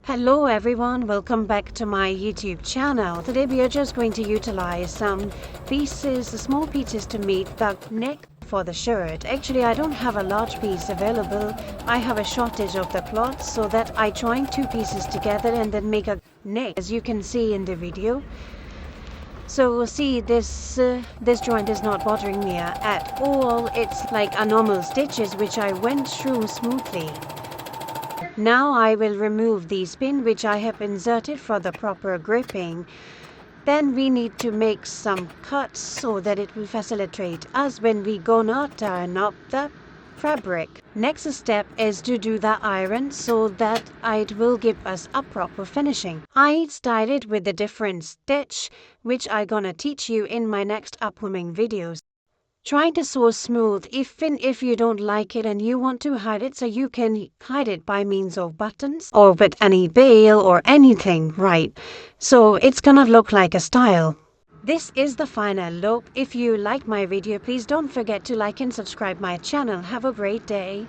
Hello everyone, welcome back to my YouTube channel. Today we are just going to utilize some small pieces to make the neck for the shirt. Actually, I don't have a large piece available. I have a shortage of the cloth, so that I join two pieces together and then make a neck, as you can see in the video. So see, this joint is not bothering me at all. It's like a normal stitches which I went through smoothly. Now I will remove the pin which I have inserted for the proper gripping. Then we need to make some cuts so that it will facilitate us when we gonna turn up the fabric. Next step is to do the iron so that it will give us a proper finishing. I style it with a different stitch which I gonna teach you in my next upcoming videos. Try to sew smooth, even if you don't like it and you want to hide it, so you can hide it by means of buttons or with any veil or anything, right? So it's gonna look like a style. This is the final look. If you like my video, please don't forget to like and subscribe my channel. Have a great day.